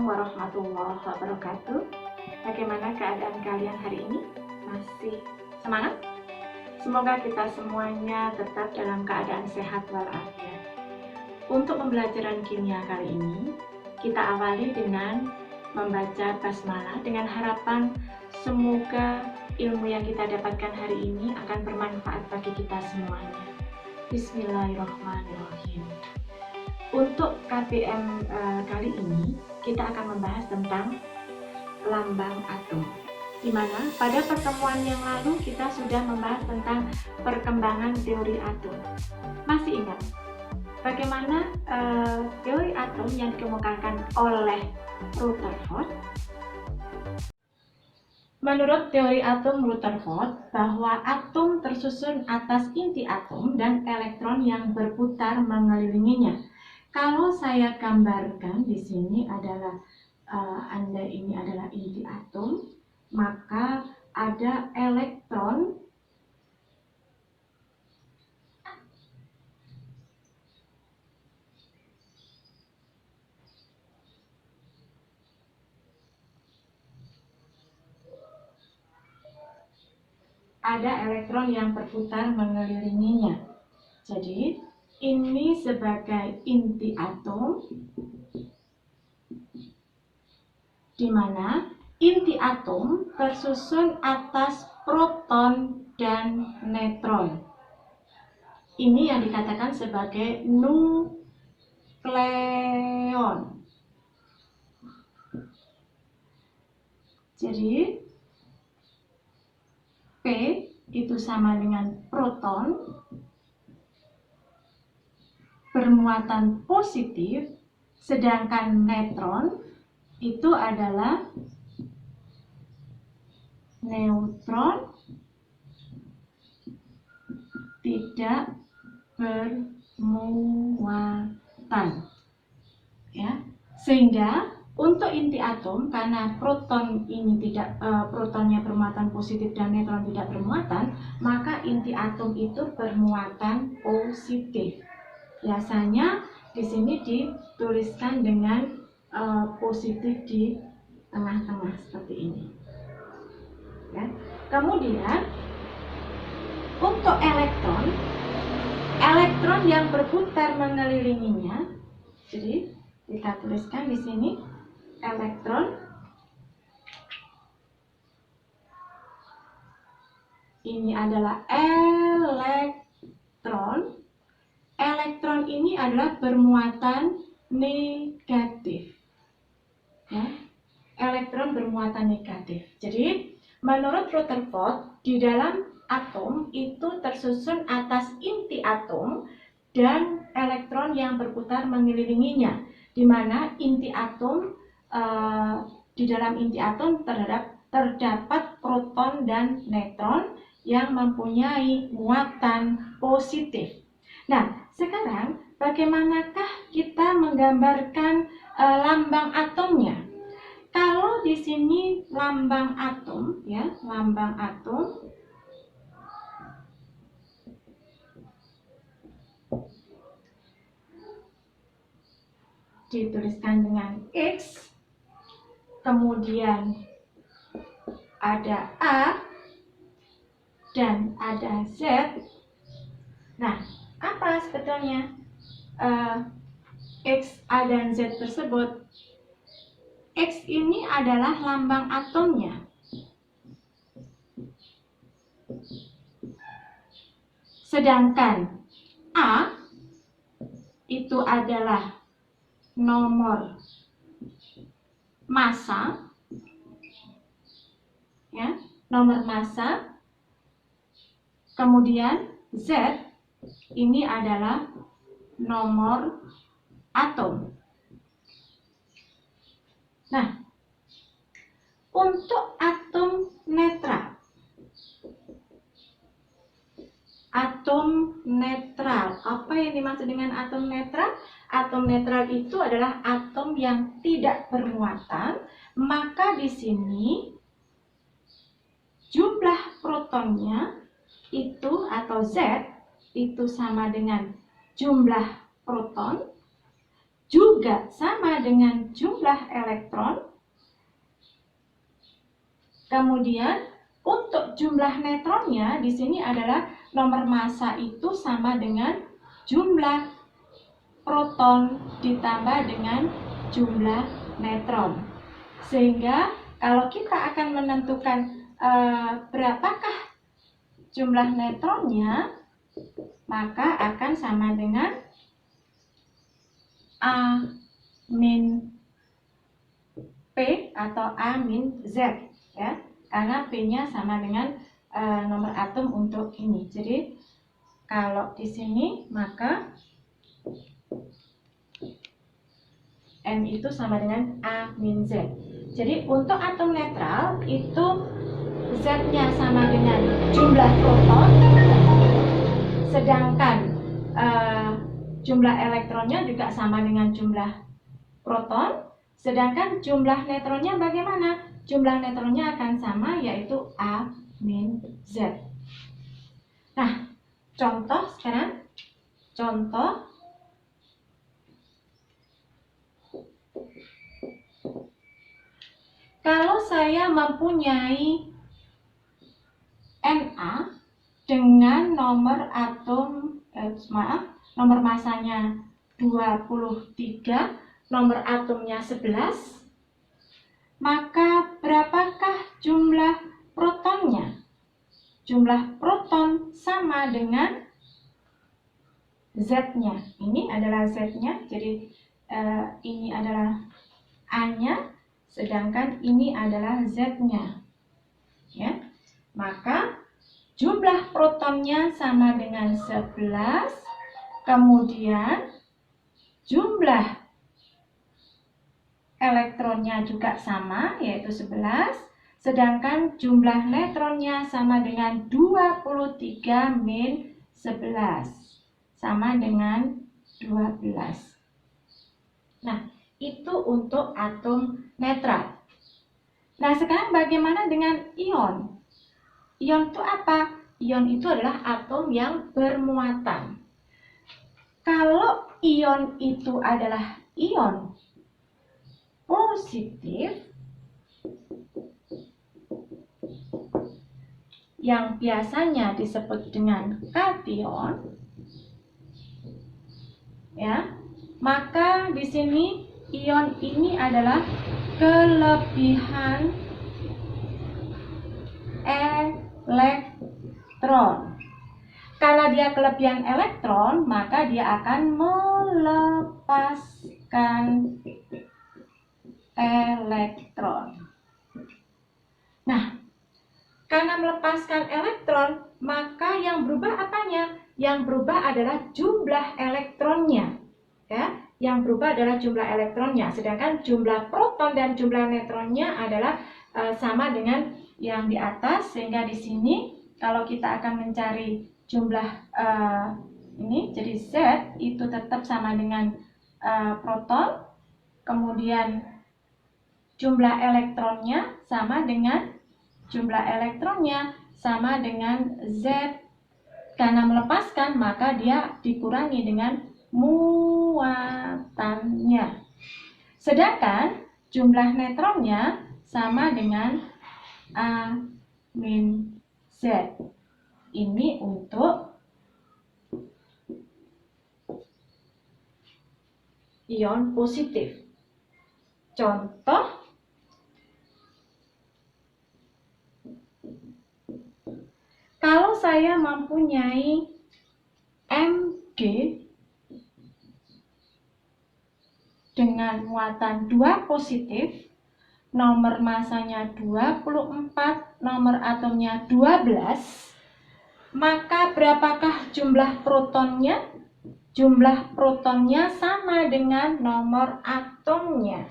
warahmatullahi wabarakatuh. Bagaimana keadaan kalian hari ini? Masih semangat? Semoga kita semuanya tetap dalam keadaan sehat walafiat. Untuk pembelajaran kimia kali ini, kita awali dengan membaca basmalah dengan harapan semoga ilmu yang kita dapatkan hari ini akan bermanfaat bagi kita semuanya. Bismillahirrahmanirrahim. Untuk KBM kali ini kita akan membahas tentang lambang atom, di mana pada pertemuan yang lalu kita sudah membahas tentang perkembangan teori atom. Masih ingat bagaimana teori atom yang dikemukakan oleh Rutherford? Menurut teori atom Rutherford, bahwa atom tersusun atas inti atom dan elektron yang berputar mengelilinginya. Kalau saya gambarkan di sini adalah Anda ini adalah inti atom, maka ada elektron yang berputar mengelilinginya. Jadi ini sebagai inti atom, di mana inti atom tersusun atas proton dan neutron. Ini yang dikatakan sebagai nukleon. Jadi P itu sama dengan proton bermuatan positif, sedangkan neutron itu adalah neutron tidak bermuatan, ya. Sehingga untuk inti atom, karena proton ini protonnya bermuatan positif dan neutron tidak bermuatan, maka inti atom itu bermuatan positif. Biasanya di sini dituliskan dengan positif di tengah-tengah seperti ini. Ya. Kemudian untuk elektron yang berputar mengelilinginya, jadi kita tuliskan di sini elektron. Ini adalah elektron. Elektron ini adalah bermuatan negatif. Ya. Elektron bermuatan negatif. Jadi, menurut Rutherford, di dalam atom itu tersusun atas inti atom dan elektron yang berputar mengelilinginya, di mana inti atom di dalam inti atom terdapat proton dan neutron yang mempunyai muatan positif. Nah, sekarang bagaimanakah kita menggambarkan lambang atomnya? Kalau di sini lambang atom, ya, lambang atom dituliskan dengan X, kemudian ada A dan ada Z. Nah, apa sebetulnya X, A, dan Z tersebut? X ini adalah lambang atomnya. Sedangkan A itu adalah nomor massa, ya, nomor massa. Kemudian Z ini adalah nomor atom. Nah, untuk atom netral. Atom netral. Apa yang dimaksud dengan atom netral? Atom netral itu adalah atom yang tidak bermuatan, maka di sini jumlah protonnya itu atau Z itu sama dengan jumlah proton juga sama dengan jumlah elektron. Kemudian untuk jumlah neutronnya di sini adalah nomor massa itu sama dengan jumlah proton ditambah dengan jumlah neutron. Sehingga kalau kita akan menentukan berapakah jumlah neutronnya, maka akan sama dengan A min P atau A min Z, ya, karena P-nya sama dengan nomor atom untuk ini. Jadi kalau di sini maka N itu sama dengan A min Z. Jadi untuk atom netral itu Z-nya sama dengan jumlah proton, sedangkan jumlah elektronnya juga sama dengan jumlah proton. Sedangkan jumlah neutronnya bagaimana? Jumlah neutronnya akan sama, yaitu A min Z. Nah, contoh sekarang. Contoh. Kalau saya mempunyai Na dengan nomor atom, nomor masanya 23, nomor atomnya 11, maka berapakah jumlah protonnya? Jumlah proton sama dengan Z-nya. Ini adalah Z-nya, jadi ini adalah A-nya, sedangkan ini adalah Z-nya. Ya. Maka jumlah protonnya sama dengan 11, kemudian jumlah elektronnya juga sama, yaitu 11, sedangkan jumlah neutronnya sama dengan 23 min 11, sama dengan 12. Nah, itu untuk atom netral. Nah, sekarang bagaimana dengan ion? Ion itu apa? Ion itu adalah atom yang bermuatan. Kalau ion itu adalah ion positif, yang biasanya disebut dengan kation, ya, maka di sini ion ini adalah kelebihan elektron. Karena dia kelebihan elektron, maka dia akan melepaskan elektron. Nah, karena melepaskan elektron, maka yang berubah apanya? Yang berubah adalah jumlah elektronnya. Ya, yang berubah adalah jumlah elektronnya, sedangkan jumlah proton dan jumlah neutronnya adalah sama dengan yang di atas, sehingga di sini kalau kita akan mencari jumlah ini, jadi Z itu tetap sama dengan proton, kemudian jumlah elektronnya sama dengan Z. Karena melepaskan, maka dia dikurangi dengan muatannya. Sedangkan jumlah neutronnya sama dengan A min Z. Ini untuk ion positif. Contoh, kalau saya mempunyai Mg dengan muatan 2 positif, nomor masanya 24, nomor atomnya 12, maka berapakah jumlah protonnya? Jumlah protonnya sama dengan nomor atomnya.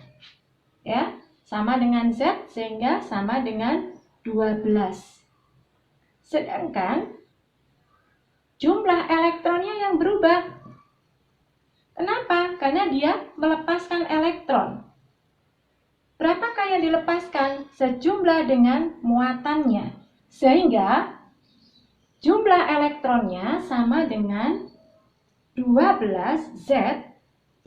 Ya, sama dengan Z, sehingga sama dengan 12. Sedangkan jumlah elektronnya yang berubah. Kenapa? Karena dia melepaskan elektron. Berapakah yang dilepaskan? Sejumlah dengan muatannya. Sehingga jumlah elektronnya sama dengan 12Z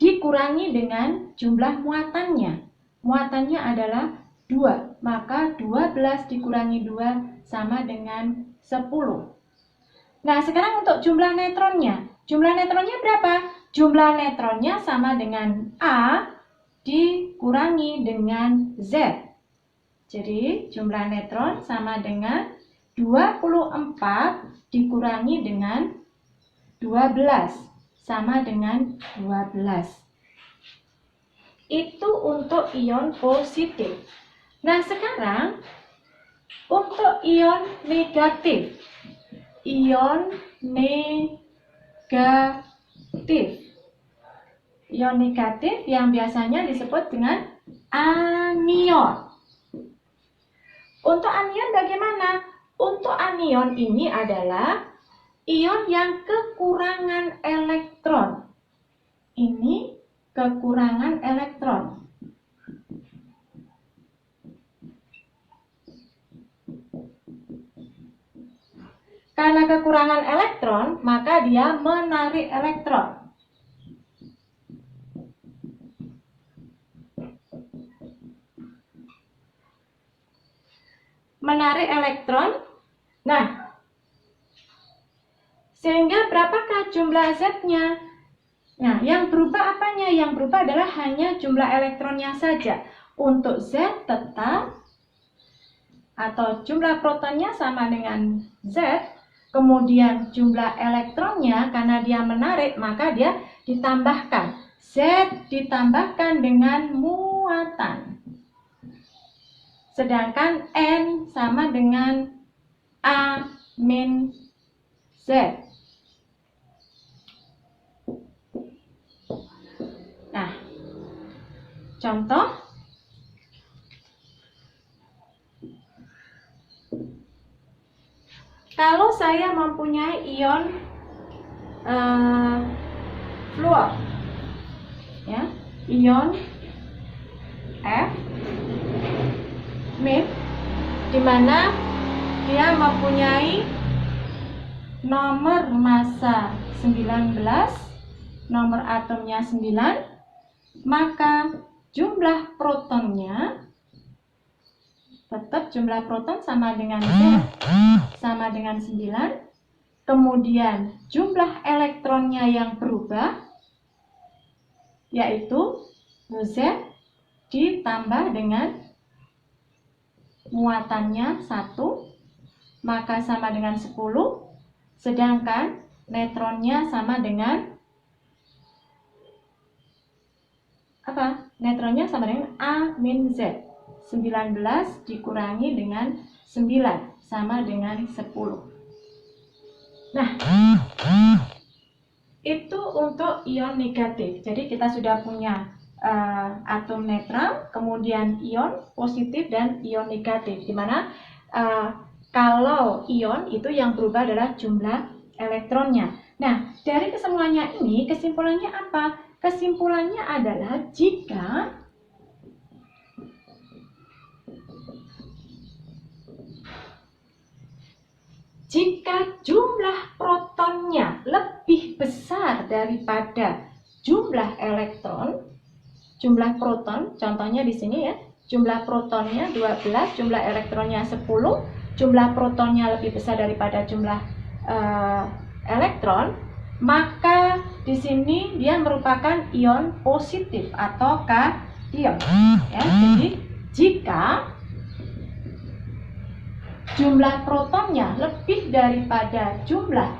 dikurangi dengan jumlah muatannya. Muatannya adalah 2, maka 12 dikurangi 2 sama dengan 10. Nah, sekarang untuk jumlah neutronnya. Jumlah neutronnya berapa? Jumlah neutronnya sama dengan A dikurangi dengan Z. Jadi, jumlah neutron sama dengan 24 dikurangi dengan 12 sama dengan 12. Itu untuk ion positif. Nah, sekarang untuk ion negatif. Ion negatif. Ion negatif yang biasanya disebut dengan anion. Untuk anion bagaimana? Untuk anion ini adalah ion yang kekurangan elektron. Ini kekurangan elektron. Karena kekurangan elektron, maka dia menarik elektron. Menarik elektron. Nah, sehingga berapakah jumlah Z-nya? Nah, yang berubah apanya? Yang berubah adalah hanya jumlah elektronnya saja. Untuk Z tetap, atau jumlah protonnya sama dengan Z, kemudian jumlah elektronnya karena dia menarik, maka dia ditambahkan. Z ditambahkan dengan muatan. Sedangkan N sama dengan A min Z. Nah, contoh. Kalau saya mempunyai ion fluor, ya, ion F min, di mana dia mempunyai nomor massa 19, nomor atomnya 9, maka jumlah protonnya tetap jumlah proton sama dengan Z, sama dengan 9. Kemudian jumlah elektronnya yang berubah, yaitu Z ditambah dengan muatannya 1, maka sama dengan 10. Sedangkan neutronnya sama dengan apa? Neutronnya sama dengan A min Z. 19 dikurangi dengan 9 sama dengan 10. Nah, itu untuk ion negatif. Jadi kita sudah punya atom netral, kemudian ion positif dan ion negatif. Dimana kalau ion itu yang berubah adalah jumlah elektronnya. Nah, dari kesemuanya ini kesimpulannya apa? Kesimpulannya adalah jika jumlah protonnya lebih besar daripada jumlah elektron, jumlah proton, contohnya di sini ya, jumlah protonnya 12, jumlah elektronnya 10, jumlah protonnya lebih besar daripada jumlah elektron, maka di sini dia merupakan ion positif atau kation. Ya, jadi jika jumlah protonnya lebih daripada jumlah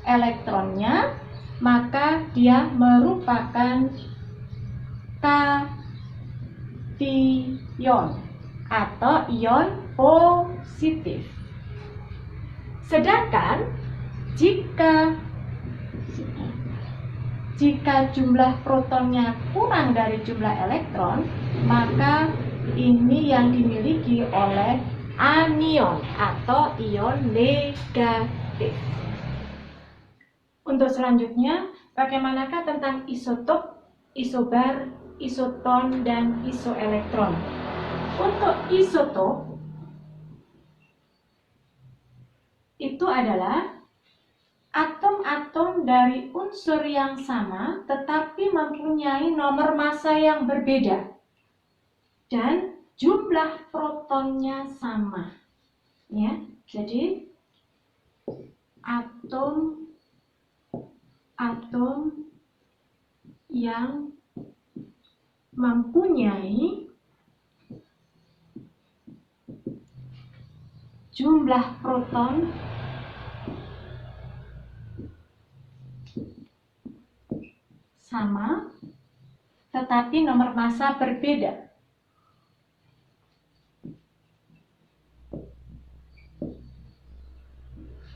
elektronnya, maka dia merupakan kation atau ion positif. Sedangkan jika jumlah protonnya kurang dari jumlah elektron, maka ini yang dimiliki oleh anion atau ion negatif. Untuk selanjutnya, bagaimanakah tentang isotop, isobar, isoton, dan isoelektron? Untuk isotop, itu adalah atom-atom dari unsur yang sama tetapi mempunyai nomor massa yang berbeda dan jumlah protonnya sama. Ya, jadi atom-atom yang mempunyai jumlah proton sama tetapi nomor massa berbeda.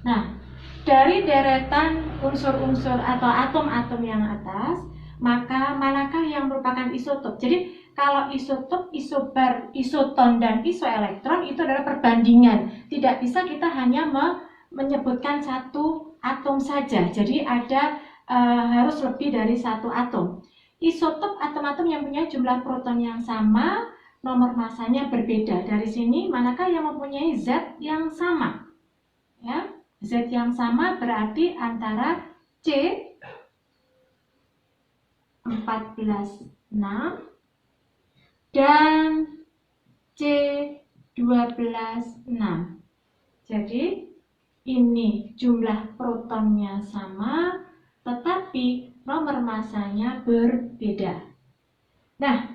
Nah, dari deretan unsur-unsur atau atom-atom yang atas, maka manakah yang merupakan isotop? Jadi kalau isotop, isobar, isoton, dan isoelektron itu adalah perbandingan. Tidak bisa kita hanya menyebutkan satu atom saja. Jadi ada harus lebih dari satu atom. Isotop atom-atom yang punya jumlah proton yang sama, nomor massanya berbeda. Dari sini manakah yang mempunyai Z yang sama? Ya, Z yang sama berarti antara C 14,6 dan C 12,6. Jadi ini jumlah protonnya sama tetapi nomor massanya berbeda. Nah,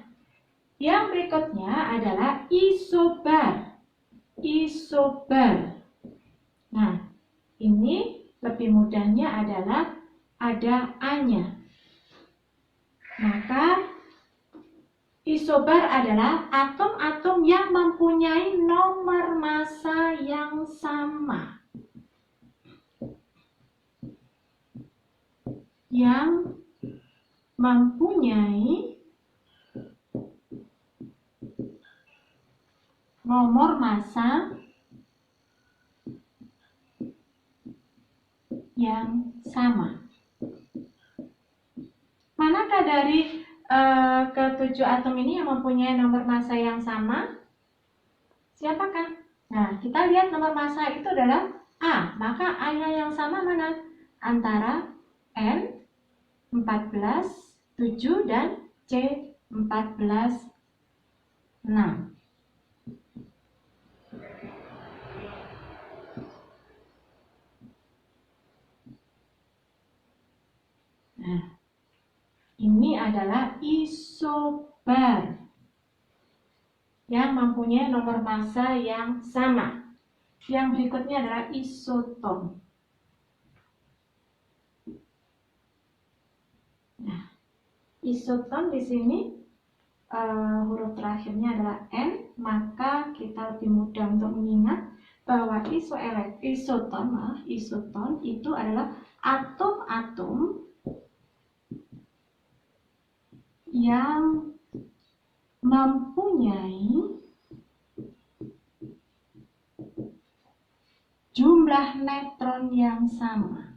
yang berikutnya adalah isobar. Isobar. Nah, ini lebih mudahnya adalah ada A-nya. Maka isobar adalah atom-atom yang mempunyai nomor massa yang sama. Yang mempunyai nomor massa yang sama. Manakah dari ketujuh atom ini yang mempunyai nomor massa yang sama? Siapakah? Nah, kita lihat nomor massa itu adalah A. Maka A-nya yang sama mana? Antara N 14,7 dan C 14,6. Nah, ini adalah isobar yang mempunyai nomor massa yang sama. Yang berikutnya adalah isoton. Nah, isoton di sini huruf terakhirnya adalah N, maka kita lebih mudah untuk mengingat bahwa isoton itu adalah atom-atom yang mempunyai jumlah neutron yang sama.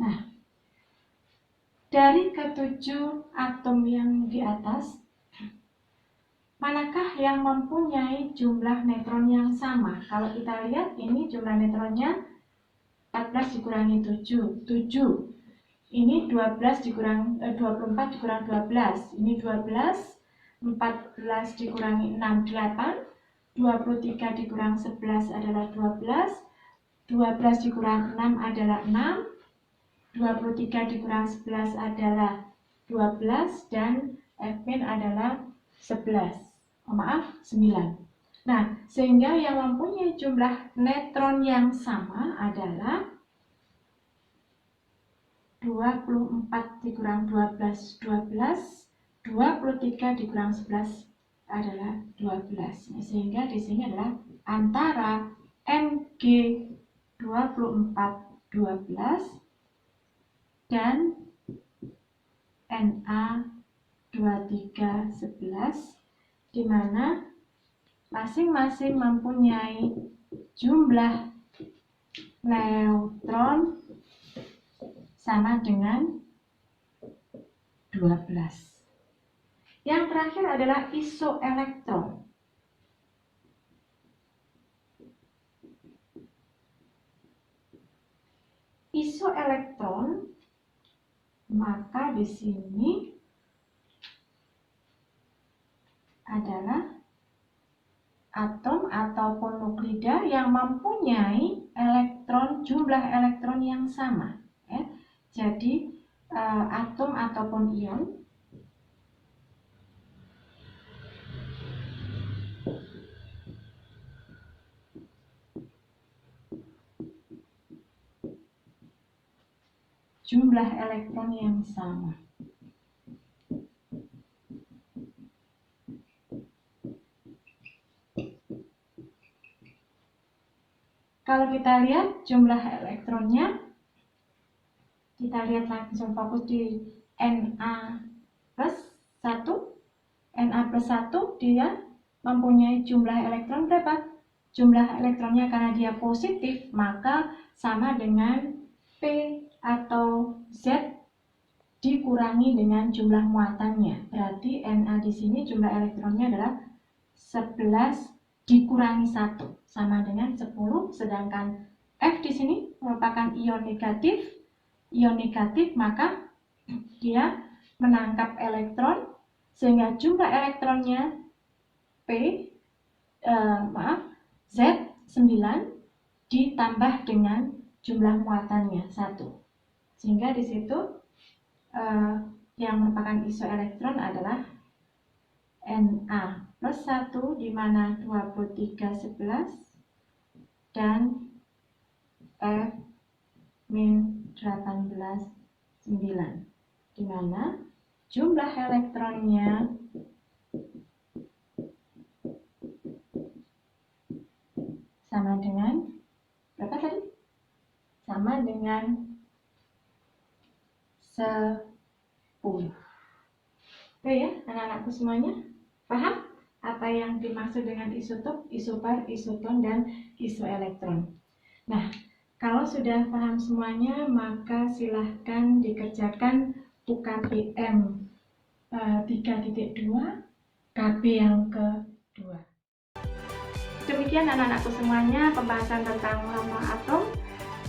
Nah, dari ketujuh atom yang di atas, manakah yang mempunyai jumlah neutron yang sama? Kalau kita lihat ini jumlah neutronnya 14 dikurangi 7, 7. Ini 24 dikurang 12. Ini 12, 14 dikurangi 6, 8. 23 dikurang 11 adalah 12. 12 dikurang 6 adalah 6. 23 dikurang 11 adalah 12 dan F-min adalah 11. Maaf, 9. Nah, sehingga yang mempunyai jumlah neutron yang sama adalah 24 dikurang 12, 12. 23 dikurang 11 adalah 12. Nah, sehingga di sini adalah antara Mg 24, 12 dan Na 23, 11, di mana masing-masing mempunyai jumlah neutron sama dengan 12. Yang terakhir adalah isoelektron. Isoelektron, maka di sini adalah atom ataupun nuklida yang mempunyai jumlah elektron yang sama. Ya. Jadi atom ataupun ion jumlah elektron yang sama. Kalau kita lihat jumlah elektronnya, kita lihat langsung fokus di Na plus 1. Na plus 1 dia mempunyai jumlah elektron berapa? Jumlah elektronnya karena dia positif, maka sama dengan P atau Z dikurangi dengan jumlah muatannya. Berarti Na di sini jumlah elektronnya adalah 11 dikurangi 1 sama dengan 10, sedangkan F di sini merupakan ion negatif. Ion negatif maka dia menangkap elektron sehingga jumlah elektronnya Z 9 ditambah dengan jumlah muatannya 1. Sehingga di situ yang merupakan isoelektron adalah Na plus 1 di mana 23 11 dan F min 18 9 di mana jumlah elektronnya sama dengan berapa tadi? Sama dengan 10. Oke ya, anak-anakku semuanya, paham apa yang dimaksud dengan isotop, isobar, isoton, dan isoelektron? Nah, kalau sudah paham semuanya, maka silahkan dikerjakan UKBM 3.2 KB yang kedua. Demikian anak-anakku semuanya pembahasan tentang lambang atom.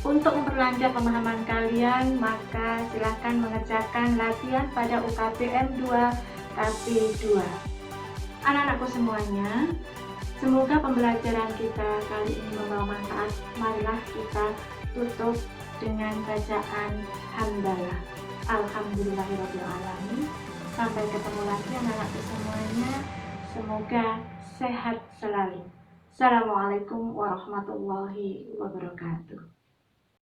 Untuk memperlancar pemahaman kalian, maka silahkan mengerjakan latihan pada UKBM 2 KB 2. Anak-anakku semuanya, semoga pembelajaran kita kali ini membawa manfaat. Marilah kita tutup dengan bacaan hamdalah. Alhamdulillahirrahmanirrahim. Sampai ketemu lagi anak-anakku semuanya. Semoga sehat selalu. Assalamualaikum warahmatullahi wabarakatuh.